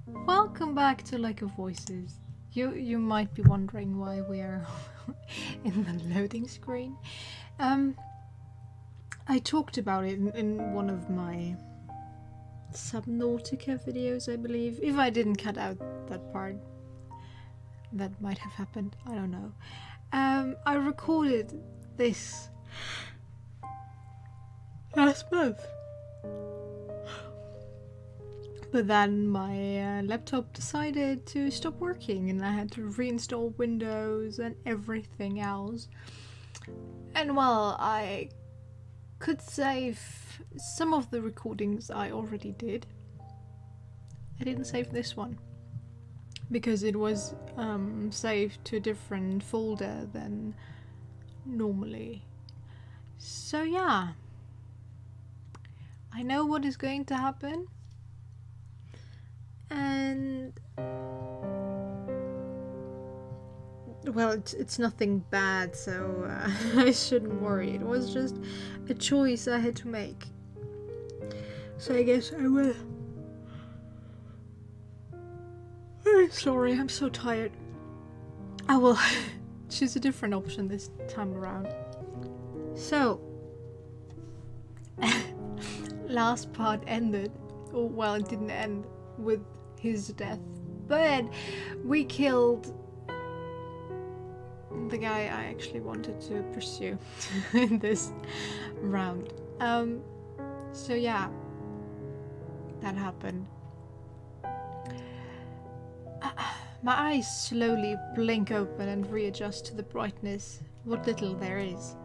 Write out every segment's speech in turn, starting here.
Welcome back to Like of Voices. You might be wondering why we are in the loading screen. I talked about it in one of my Subnautica videos, I believe. If I didn't cut out that part, that might have happened. I don't know. I recorded this last month. But then my laptop decided to stop working and I had to reinstall Windows and everything else. And while I could save some of the recordings I already did, I didn't save this one because it was saved to a different folder than normally. So yeah, I know what is going to happen. And well, it's nothing bad, so I shouldn't worry. It was just a choice I had to make. So I guess I will. I'm sorry, I'm so tired. I will choose a different option this time around. So, last part ended, or well, it didn't end with his death, but we killed the guy I actually wanted to pursue in this round. So yeah, that happened. My eyes slowly blink open and readjust to the brightness, what little there is.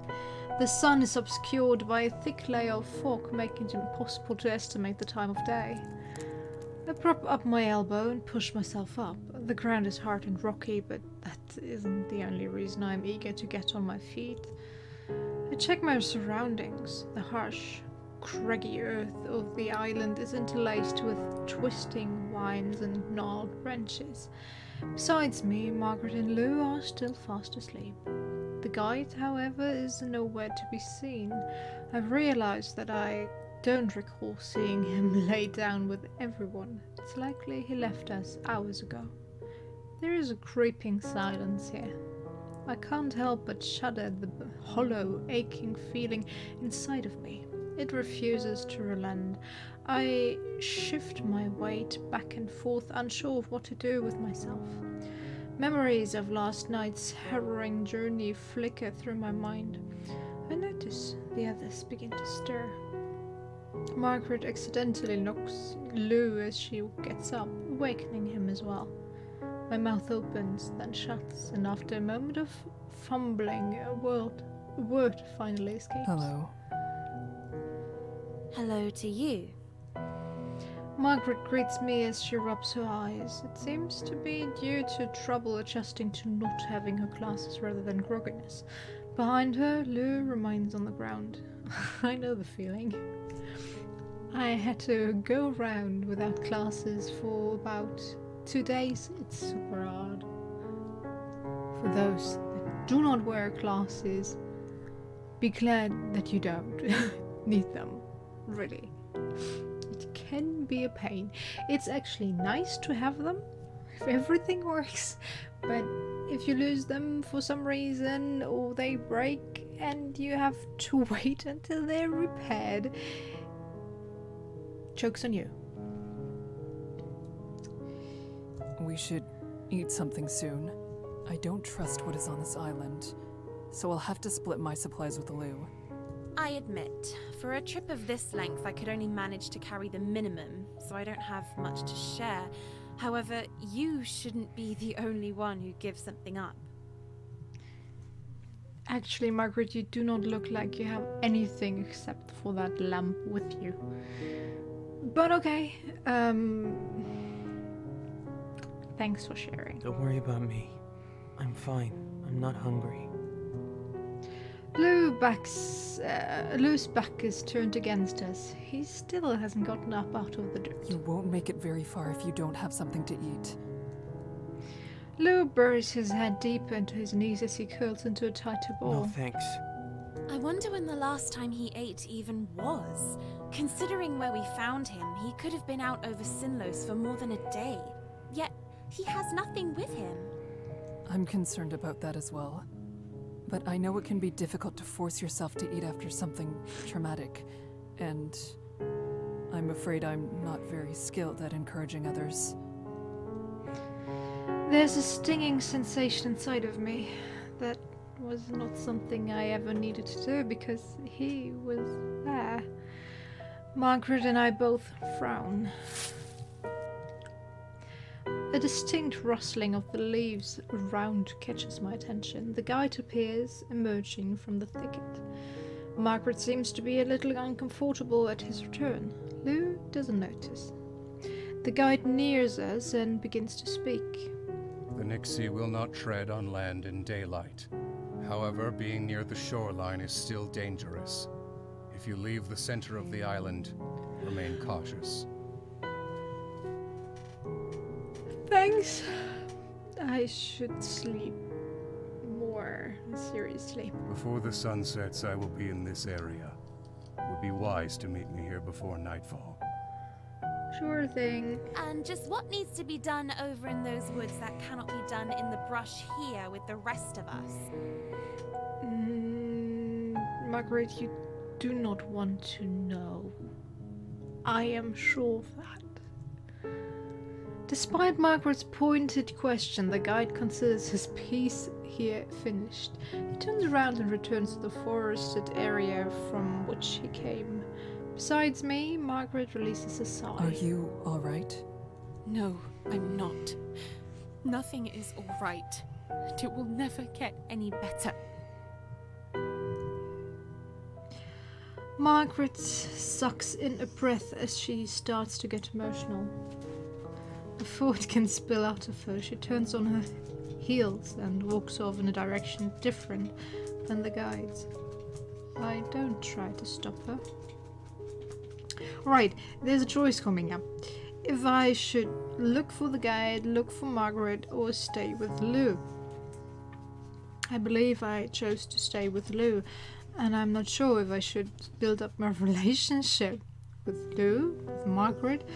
The sun is obscured by a thick layer of fog, making it impossible to estimate the time of day. I prop up my elbow and push myself up. The ground is hard and rocky, but that isn't the only reason I'm eager to get on my feet. I check my surroundings. The harsh, craggy earth of the island is interlaced with twisting vines and gnarled branches. Besides me, Margaret and Lou are still fast asleep. The guide, however, is nowhere to be seen. I've realized that I don't recall seeing him lay down with everyone. It's likely he left us hours ago. There is a creeping silence here. I can't help but shudder at the hollow, aching feeling inside of me. It refuses to relent. I shift my weight back and forth, unsure of what to do with myself. Memories of last night's harrowing journey flicker through my mind. I notice the others begin to stir. Margaret accidentally knocks Lou as she gets up, awakening him as well. My mouth opens, then shuts, and after a moment of fumbling, a word finally escapes. Hello. Hello to you. Margaret greets me as she rubs her eyes. It seems to be due to trouble adjusting to not having her glasses rather than grogginess. Behind her, Lou remains on the ground. I know the feeling. I had to go around without glasses for about 2 days. It's super hard. For those that do not wear glasses, be glad that you don't need them, really. It can be a pain. It's actually nice to have them if everything works, but if you lose them for some reason or they break and you have to wait until they're repaired, joke's on you. We should eat something soon. I don't trust what is on this island, so I'll have to split my supplies with Lou. I admit, for a trip of this length, I could only manage to carry the minimum, so I don't have much to share. However, you shouldn't be the only one who gives something up. Actually, Margaret, you do not look like you have anything except for that lamp with you. But okay, thanks for sharing. Don't worry about me. I'm fine. I'm not hungry. Lou's back is turned against us. He still hasn't gotten up out of the dirt. You won't make it very far if you don't have something to eat. Lou buries his head deeper into his knees as he curls into a tighter ball. No thanks. I wonder when the last time he ate even was. Considering where we found him, he could have been out over Sinlos for more than a day. Yet, he has nothing with him. I'm concerned about that as well. But I know it can be difficult to force yourself to eat after something traumatic, and I'm afraid I'm not very skilled at encouraging others. There's a stinging sensation inside of me. That was not something I ever needed to do because he was there. Margaret and I both frown. A distinct rustling of the leaves around catches my attention. The guide appears, emerging from the thicket. Margaret seems to be a little uncomfortable at his return. Lou doesn't notice. The guide nears us and begins to speak. The Nixie will not tread on land in daylight. However, being near the shoreline is still dangerous. If you leave the center of the island, remain cautious. Thanks. I should sleep more seriously. Before the sun sets, I will be in this area. It would be wise to meet me here before nightfall. Sure thing. And just what needs to be done over in those woods that cannot be done in the brush here with the rest of us? Margaret, you do not want to know. I am sure of that. Despite Margaret's pointed question, the guide considers his piece here finished. He turns around and returns to the forested area from which he came. Besides me, Margaret releases a sigh. Are you alright? No, I'm not. Nothing is all right. And it will never get any better. Margaret sucks in a breath as she starts to get emotional. Before it can spill out of her, she turns on her heels and walks off in a direction different than the guide's. I don't try to stop her. Right, there's a choice coming up. If I should look for the guide, look for Margaret, or stay with Lou. I believe I chose to stay with Lou, and I'm not sure if I should build up my relationship with Lou, with Margaret,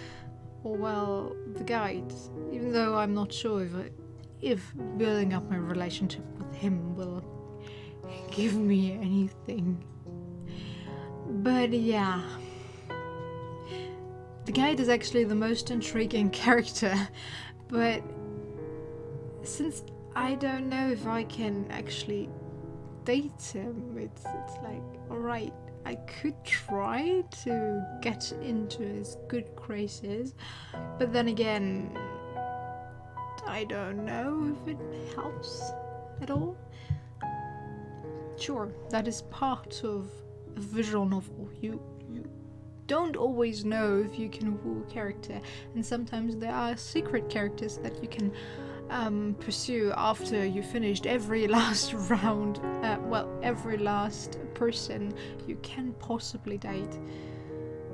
or well, the guide. Even though I'm not sure if building up my relationship with him will give me anything. But yeah. The guide is actually the most intriguing character, but since I don't know if I can actually date him, it's like, alright, I could try to get into his good graces, but then again, I don't know if it helps at all. Sure, that is part of a visual novel. You don't always know if you can woo a character, and sometimes there are secret characters that you can pursue after you finished every last round, every last person you can possibly date.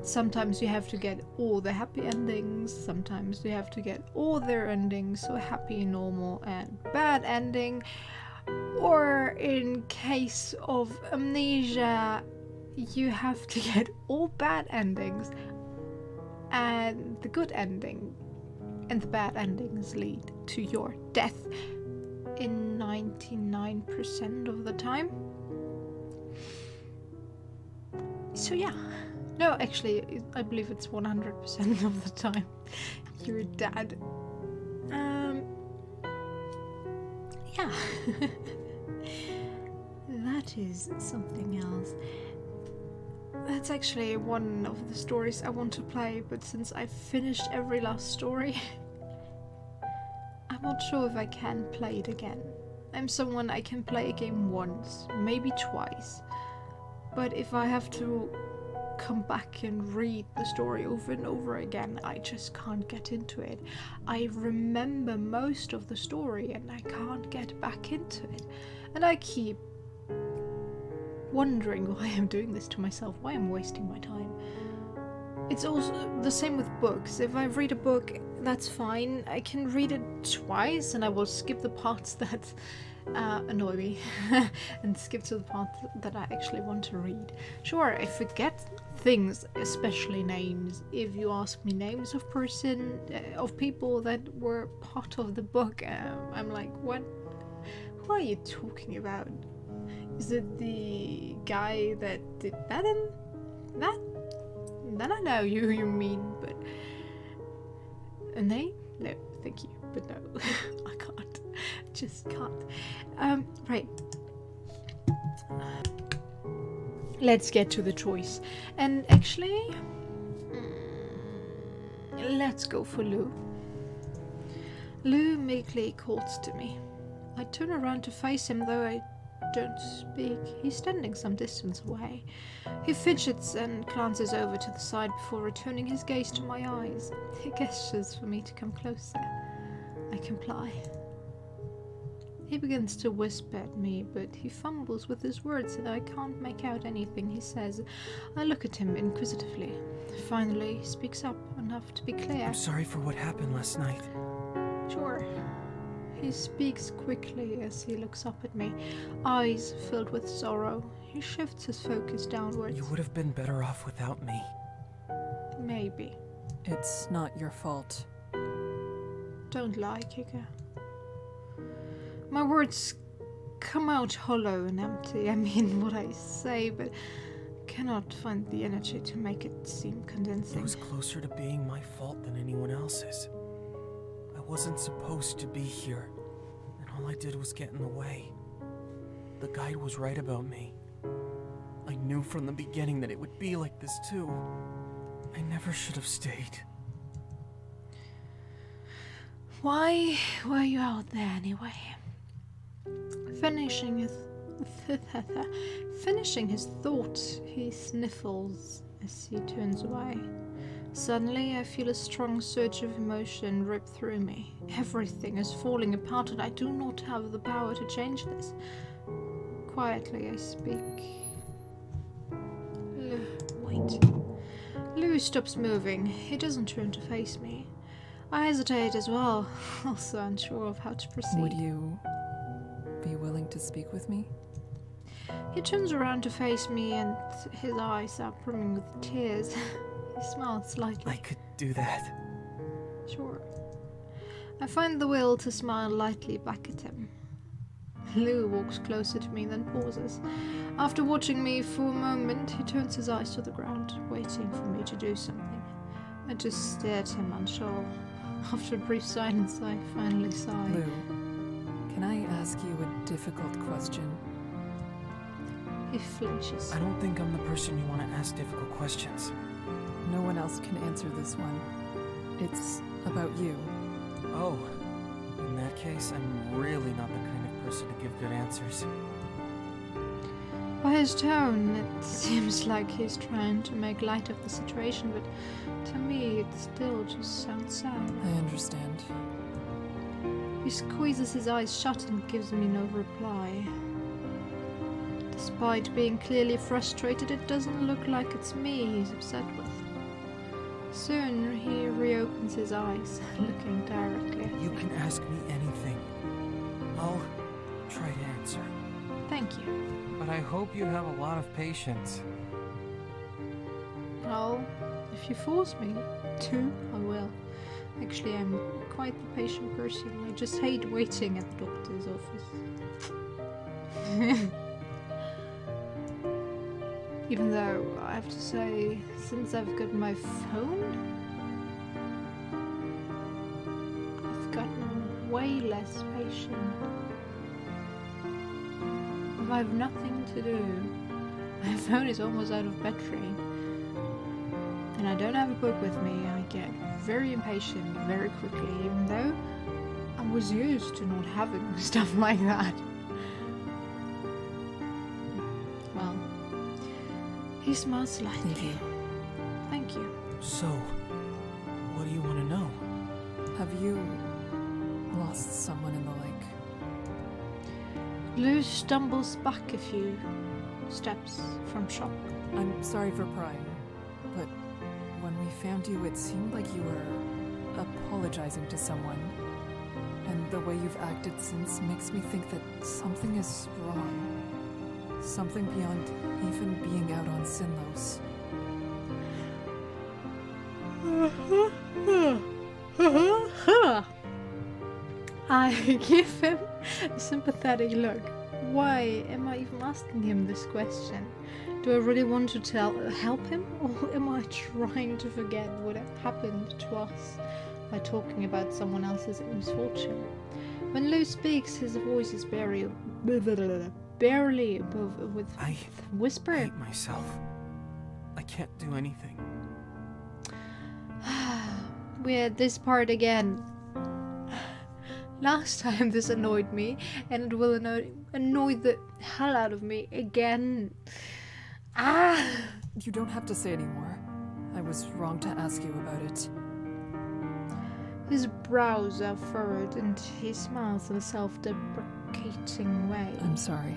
Sometimes you have to get all the happy endings, sometimes you have to get all their endings, so happy, normal, and bad ending. Or in case of Amnesia, you have to get all bad endings and the good ending, and the bad endings lead to your death in 99% of the time. So yeah, no, actually I believe it's 100% of the time you're dead. Yeah. That is something else. That's actually one of the stories I want to play, but since I've finished every last story, I'm not sure if I can play it again. I'm someone I can play a game once, maybe twice, but if I have to come back and read the story over and over again, I just can't get into it. I remember most of the story and I can't get back into it, and I keep wondering why I'm doing this to myself, why I'm wasting my time. It's also the same with books. If I read a book, that's fine. I can read it twice and I will skip the parts that annoy me and skip to the part that I actually want to read. Sure, I forget things, especially names. If you ask me names of people that were part of the book, I'm like, what? Who are you talking about? Is it the guy that did that and that? Then I know you mean, but a name? No, thank you, but no, I can't. Just can't. Right. Let's get to the choice. And actually, let's go for Lou. Lou meekly calls to me. I turn around to face him, though I don't speak. He's standing some distance away. He fidgets and glances over to the side before returning his gaze to my eyes. He gestures for me to come closer. I comply. He begins to whisper at me, but he fumbles with his words and I can't make out anything he says. I look at him inquisitively. Finally, he speaks up enough to be clear. I'm sorry for what happened last night. Sure. He speaks quickly as he looks up at me, eyes filled with sorrow. He shifts his focus downwards. You would have been better off without me. Maybe. It's not your fault. Don't lie, Kika. My words come out hollow and empty. I mean what I say, but cannot find the energy to make it seem It convincing. was closer to being my fault than anyone else's. I wasn't supposed to be here, and all I did was get in the way. The guide was right about me. I knew from the beginning that it would be like this too. I never should have stayed. Why were you out there anyway? Finishing his thought, he sniffles as he turns away. Suddenly, I feel a strong surge of emotion rip through me. Everything is falling apart and I do not have the power to change this. Quietly, I speak. Wait. Lou stops moving. He doesn't turn to face me. I hesitate as well, also unsure of how to proceed. Would you be willing to speak with me? He turns around to face me and his eyes are brimming with tears. He smiles slightly. I could do that. Sure. I find the will to smile lightly back at him. Lou walks closer to me, then pauses. After watching me for a moment, he turns his eyes to the ground, waiting for me to do something. I just stare at him unsure. After a brief silence, I finally sigh. Lou, can I ask you a difficult question? He flinches. I don't think I'm the person you want to ask difficult questions. No one else can answer this one. It's about you. Oh, in that case, I'm really not the kind of person to give good answers. By his tone, it seems like he's trying to make light of the situation, but to me, it still just sounds sad. I understand. He squeezes his eyes shut and gives me no reply. Despite being clearly frustrated, it doesn't look like it's me he's upset with. Soon, he reopens his eyes, looking directly at You me. can ask me anything. I'll try to answer. Thank you. But I hope you have a lot of patience. Well, if you force me to, I will. Actually, I'm quite the patient person. I just hate waiting at the doctor's office. Even though, I have to say, since I've got my phone, I've gotten way less patient. If I have nothing to do, my phone is almost out of battery, and I don't have a book with me, I get very impatient very quickly, even though I was used to not having stuff like that. Well, he smiles slightly. Thank you. Thank you. So, what do you want to know? Have you lost someone in the lake? Lou stumbles back a few steps from shock. I'm sorry for prying, but when we found you, it seemed like you were apologizing to someone. And the way you've acted since makes me think that something is wrong. Something beyond even being out on Sinlos. I give him a sympathetic look. Why am I even asking him this question? Do I really want to help him, or am I trying to forget what happened to us by talking about someone else's misfortune? When Lou speaks, his voice is barely above with I whisper. hate myself. I can't do anything. We're at this part again. Last time this annoyed me, and it will annoy the hell out of me again. You don't have to say anymore. I was wrong to ask you about it. His brows are furrowed and he smiles in a self-deprecating way. I'm sorry.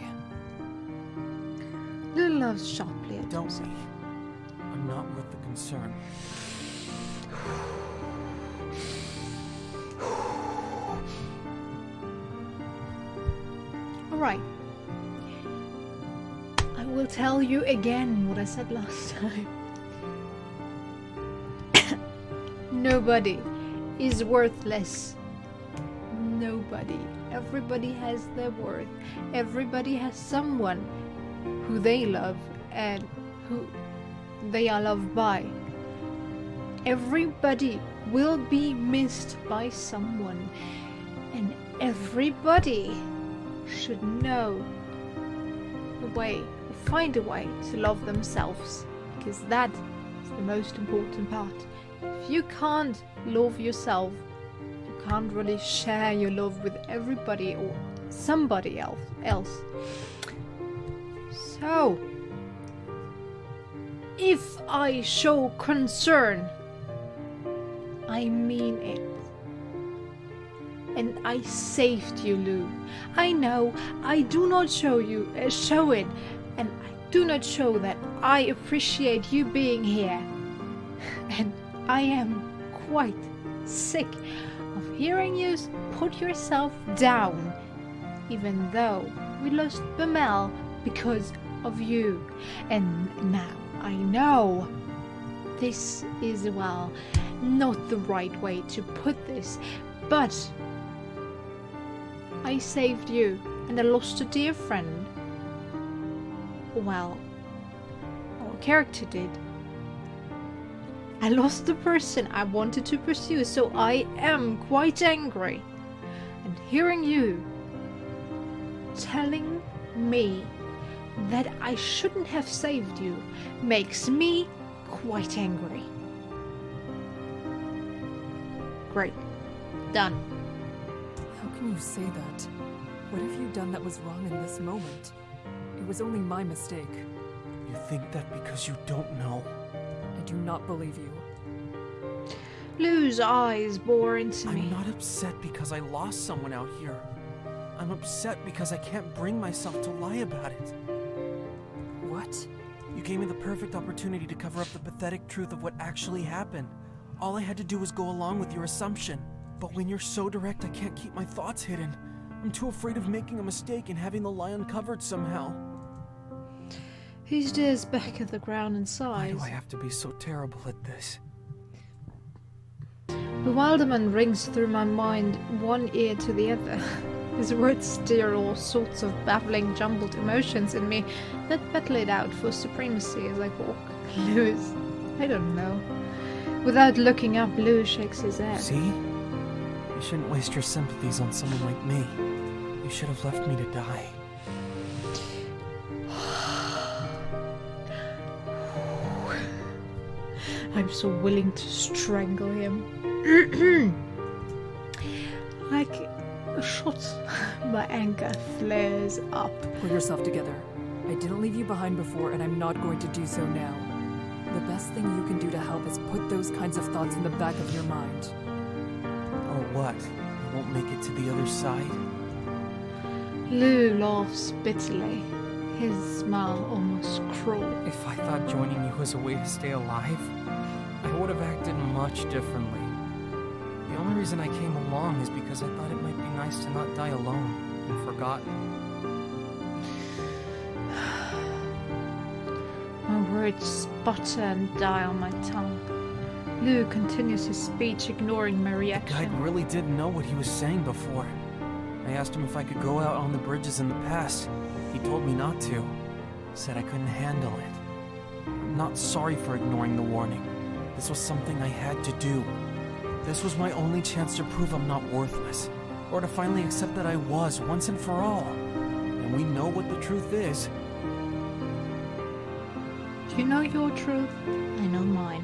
Lou laughs sharply at Don't himself. be. I'm not worth the concern. Alright. I will tell you again what I said last time. Nobody is worthless. Nobody. Everybody has their worth. Everybody has someone who they love and who they are loved by. Everybody will be missed by someone, and everybody should know a way, find a way to love themselves, because that is the most important part. If you can't love yourself, you can't really share your love with everybody or somebody else. So, if I show concern, I mean it. And I saved you, Lou. I know I do not show it, and I do not show that I appreciate you being here. And I am quite sick of hearing you put yourself down, even though we lost Bamel because of you. And now I know this is, well, not the right way to put this, but I saved you and I lost a dear friend. Well, our character did. I lost the person I wanted to pursue, so I am quite angry. And hearing you telling me that I shouldn't have saved you makes me quite angry. Great. Done. How can you say that? What have you done that was wrong in this moment? It was only my mistake. You think that because you don't know? I do not believe you. Lou's eyes bore into me. I'm not upset because I lost someone out here. I'm upset because I can't bring myself to lie about it. What? You gave me the perfect opportunity to cover up the pathetic truth of what actually happened. All I had to do was go along with your assumption. But when you're so direct, I can't keep my thoughts hidden. I'm too afraid of making a mistake and having the lie uncovered somehow. He stares back at the ground and Why sighs. do I have to be so terrible at this? Bewilderment rings through my mind, one ear to the other. His words stir all sorts of baffling, jumbled emotions in me that battle it out for supremacy as I walk. Lewis, I don't know. Without looking up, Lou shakes his head. See? You shouldn't waste your sympathies on someone like me. You should have left me to die. I'm so willing to strangle him. Like a shot, my anger flares up. Pull yourself together. I didn't leave you behind before, and I'm not going to do so now. The best thing you can do to help is put those kinds of thoughts in the back of your mind. Or what? I won't make it to the other side? Lou laughs bitterly, his smile almost cruel. If I thought joining you was a way to stay alive, I would have acted much differently. The only reason I came along is because I thought it might be nice to not die alone and forgotten. My words sputter and die on my tongue. Lou continues his speech, ignoring my The reaction. guide really didn't know what he was saying before. I asked him if I could go out on the bridges in the past. He told me not to. Said I couldn't handle it. I'm not sorry for ignoring the warning. This was something I had to do. This was my only chance to prove I'm not worthless. Or to finally accept that I was, once and for all. And we know what the truth is. You know your truth, I know mine.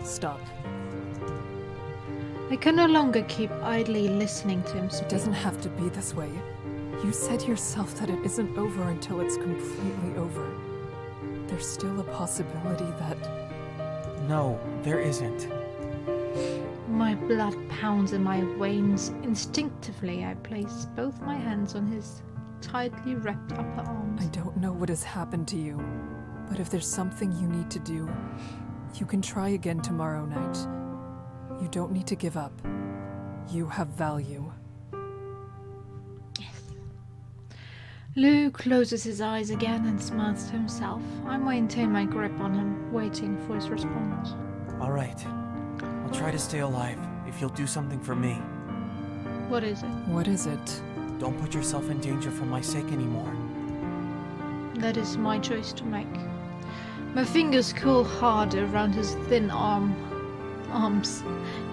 Stop. I can no longer keep idly listening to him It speak. doesn't have to be this way. You said yourself that it isn't over until it's completely over. There's still a possibility that... No, there isn't. My blood pounds in my veins. Instinctively, I place both my hands on his tightly wrapped upper arms. I don't know what has happened to you, but if there's something you need to do, you can try again tomorrow night. You don't need to give up. You have value. Lou closes his eyes again and smiles to himself. I maintain my grip on him, waiting for his response. All right. I'll try to stay alive if you'll do something for me. What is it? What is it? Don't put yourself in danger for my sake anymore. That is my choice to make. My fingers curl hard around his thin arms,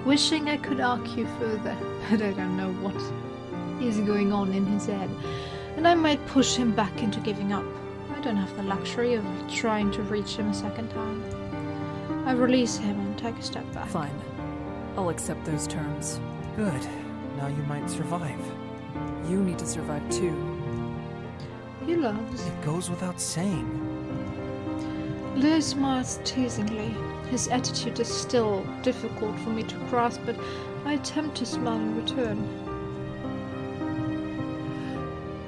wishing I could argue further, but I don't know what is going on in his head, and I might push him back into giving up. I don't have the luxury of trying to reach him a second time. I release him and take a step back. Fine. I'll accept those terms. Good. Now you might survive. You need to survive too. He loves. It goes without saying. Lou smiles teasingly. His attitude is still difficult for me to grasp, but I attempt to smile in return.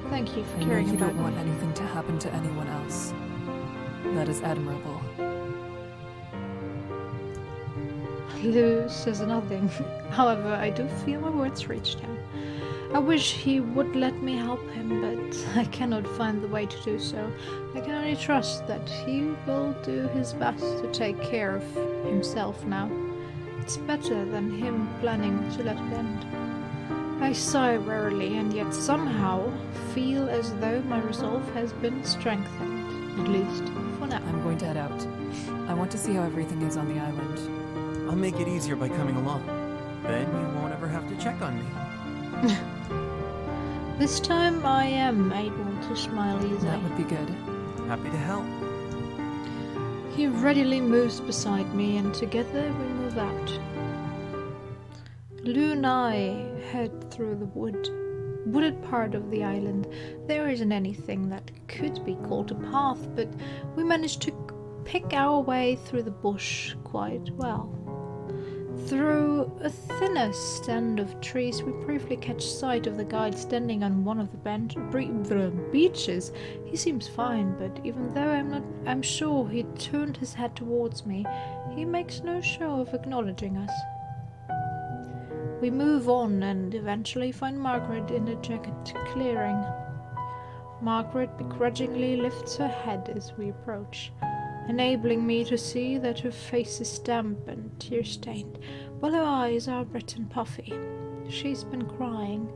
Thank you for I know caring you about don't me. want anything to happen to anyone else. That is admirable. Lou says nothing. However, I do feel my words reached him. I wish he would let me help him, but I cannot find the way to do so. I can only trust that he will do his best to take care of himself now. It's better than him planning to let it end. I sigh wearily and yet somehow feel as though my resolve has been strengthened, at least for now. I'm going to head out. I want to see how everything is on the island. I'll make it easier by coming along. Then you won't ever have to check on me. This time I am able to smile easily. That would be good. Happy to help. He readily moves beside me, and together we move out. Lou and I head through the wooded part of the island. There isn't anything that could be called a path, but we managed to pick our way through the bush quite well. Through a thinner stand of trees, we briefly catch sight of the guide standing on one of the beaches. He seems fine, but even though I'm sure he turned his head towards me, he makes no show of acknowledging us. We move on and eventually find Margaret in a jagged clearing. Margaret begrudgingly lifts her head as we approach, enabling me to see that her face is damp and tear-stained, while her eyes are red and puffy. She's been crying.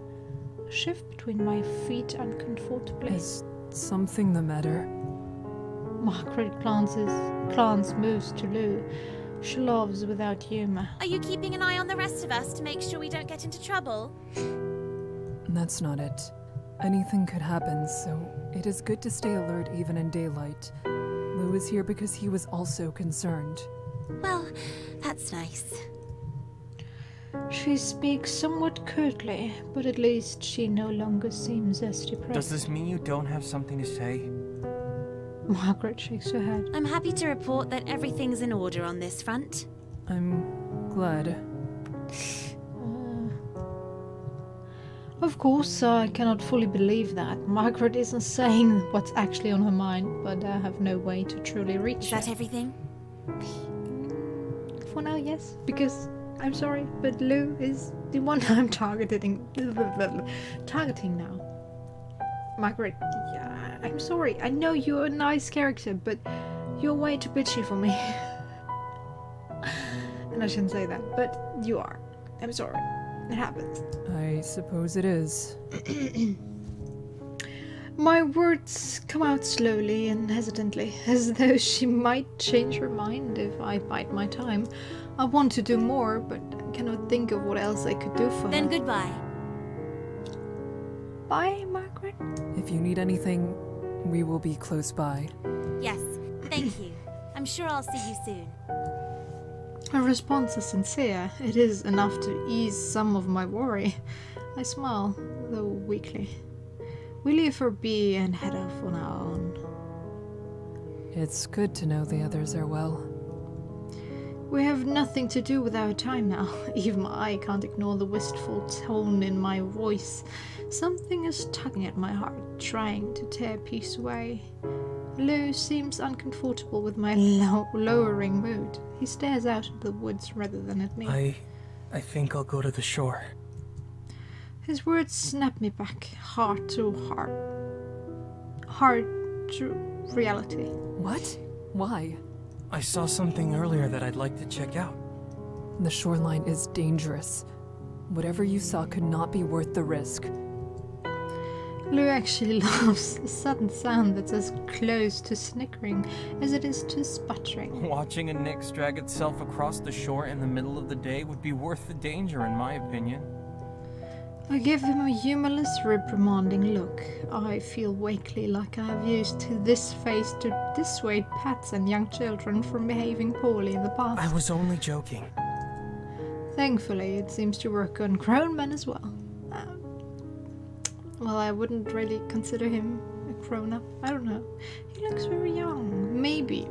I shift between my feet uncomfortably. Is something the matter? Margaret moves to Lou. She laughs without humor. Are you keeping an eye on the rest of us to make sure we don't get into trouble? That's not it. Anything could happen, so it is good to stay alert even in daylight. Lou is here because he was also concerned. Well, that's nice. She speaks somewhat curtly, but at least she no longer seems as depressed. Does this mean you don't have something to say? Margaret shakes her head. I'm happy to report that everything's in order on this front. I'm glad. Of course, I cannot fully believe that. Margaret isn't saying what's actually on her mind, but I have no way to truly reach Is that her. everything? For now, yes, because I'm sorry, but Lou is the one I'm targeting now. Margaret, yeah, I'm sorry. I know you're a nice character, but you're way too bitchy for me. And I shouldn't say that, but you are. I'm sorry. It happens. I suppose it is. My words come out slowly and hesitantly, as though she might change her mind if I bide my time. I want to do more, but I cannot think of what else I could do for Then her. goodbye. Bye, Margaret. If you need anything, we will be close by. Yes, thank you. I'm sure I'll see you soon. Her response is sincere. It is enough to ease some of my worry. I smile, though weakly. We leave her be and head off on our own. It's good to know the others are well. We have nothing to do with our time now. Even I can't ignore the wistful tone in my voice. Something is tugging at my heart, trying to tear peace away. Lou seems uncomfortable with my lowering mood. He stares out into the woods rather than at me. I think I'll go to the shore. His words snap me back, heart to heart. Heart to reality. What? Why? I saw something earlier that I'd like to check out. The shoreline is dangerous. Whatever you saw could not be worth the risk. Lou actually laughs, a sudden sound that's as close to snickering as it is to sputtering. Watching a Nyx drag itself across the shore in the middle of the day would be worth the danger, in my opinion. I give him a humorless, reprimanding look. I feel weakly, like I have used this face to dissuade pets and young children from behaving poorly in the past. I was only joking. Thankfully, it seems to work on grown men as well. Well, I wouldn't really consider him a grown-up. I don't know. He looks very young. Maybe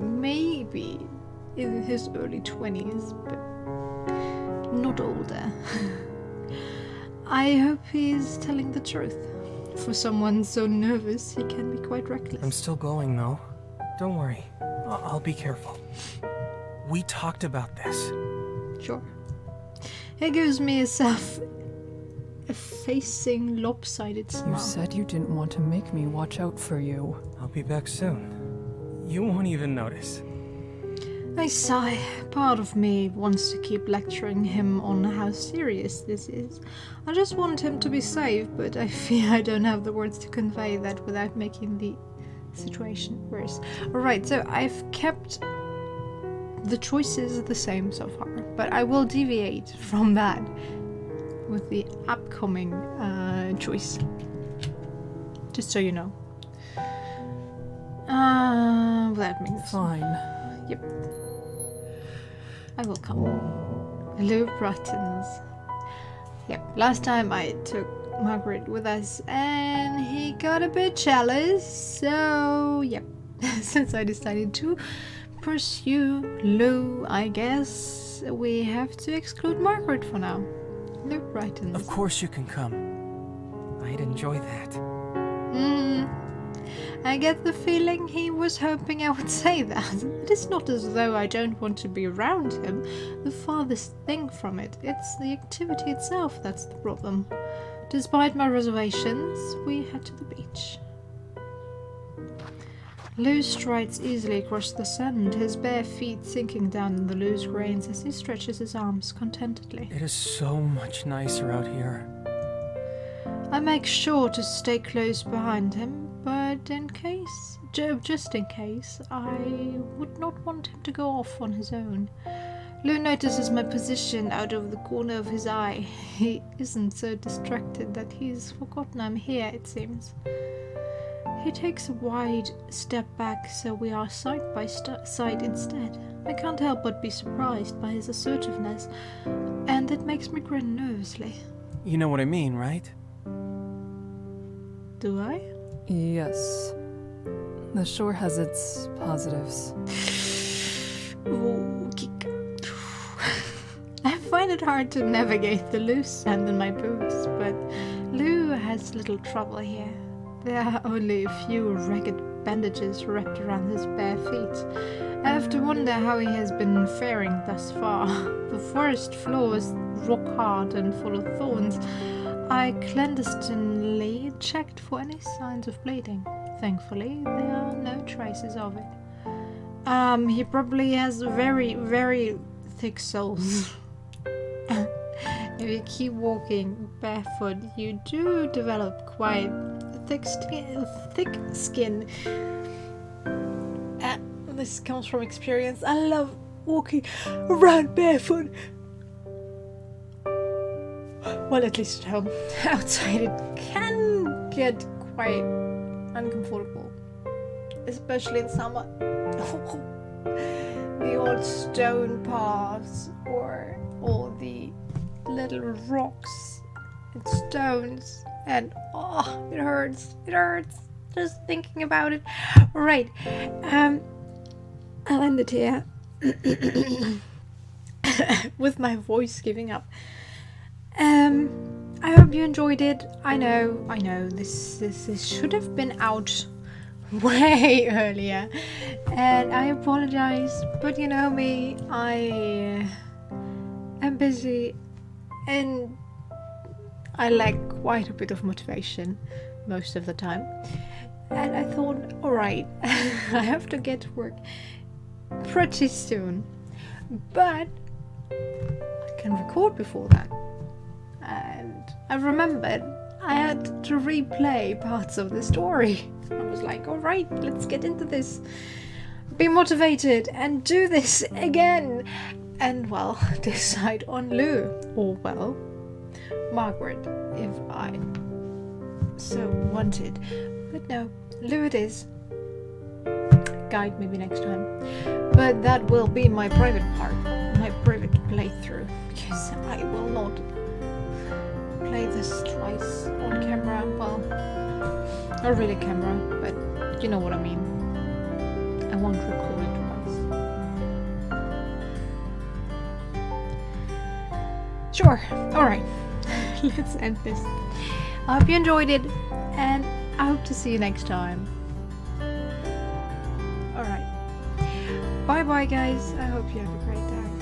in his early 20s, but not older. I hope he's telling the truth. For someone so nervous, he can be quite reckless. I'm still going, though. Don't worry. I'll be careful. We talked about this. Sure. He gives me a self-effacing, lopsided smile. You said you didn't want to make me watch out for you. I'll be back soon. You won't even notice. I sigh. Part of me wants to keep lecturing him on how serious this is. I just want him to be safe, but I fear I don't have the words to convey that without making the situation worse. Alright, so I've kept the choices the same so far, but I will deviate from that with the upcoming choice. Just so you know. That means Fine. Yep. I will come. Lou brightens. Yep, last time I took Margaret with us and he got a bit jealous, so yep. Since I decided to pursue Lou, I guess we have to exclude Margaret for now. Lou brightens. Of course you can come. I'd enjoy that. I get the feeling he was hoping I would say that. It is not as though I don't want to be around him. The farthest thing from it, it's the activity itself that's the problem. Despite my reservations, we head to the beach. Lou strides easily across the sand, his bare feet sinking down in the loose grains as he stretches his arms contentedly. It is so much nicer out here. I make sure to stay close behind him, but just in case, I would not want him to go off on his own. Lou notices my position out of the corner of his eye. He isn't so distracted that he's forgotten I'm here, it seems. He takes a wide step back so we are side by side instead. I can't help but be surprised by his assertiveness, and it makes me grin nervously. You know what I mean, right? Do I? Yes. The shore has its positives. Ooh, kick. I find it hard to navigate the loose sand in my boots, but Lou has little trouble here. There are only a few ragged bandages wrapped around his bare feet. I have to wonder how he has been faring thus far. The forest floor is rock hard and full of thorns. I clandestinely checked for any signs of bleeding. Thankfully, there are no traces of it. He probably has very, very thick soles. If you keep walking barefoot, you do develop quite thick skin. This comes from experience. I love walking around barefoot. Well, at least at home. Outside it can get quite uncomfortable, especially in summer. The old stone paths or all the little rocks and stones, and oh, it hurts just thinking about it. Right, I'll end it here with my voice giving up. I hope you enjoyed it. I know this should have been out way earlier, and I apologize, but you know me, I am busy and I lack quite a bit of motivation most of the time, and I thought, alright, I have to get to work pretty soon, but I can record before that. And I remembered I had to replay parts of the story. I was like, alright, let's get into this, be motivated and do this again, and well, decide on Lou, or well, Margaret, if I so wanted. But no, Lou it is. Guide maybe next time, but that will be my private part, my private playthrough, because I will not play this twice on camera. Well, not really camera, but you know what I mean. I won't record it twice. Sure, alright. Let's end this. I hope you enjoyed it, and I hope to see you next time. Alright. Bye bye, guys. I hope you have a great day.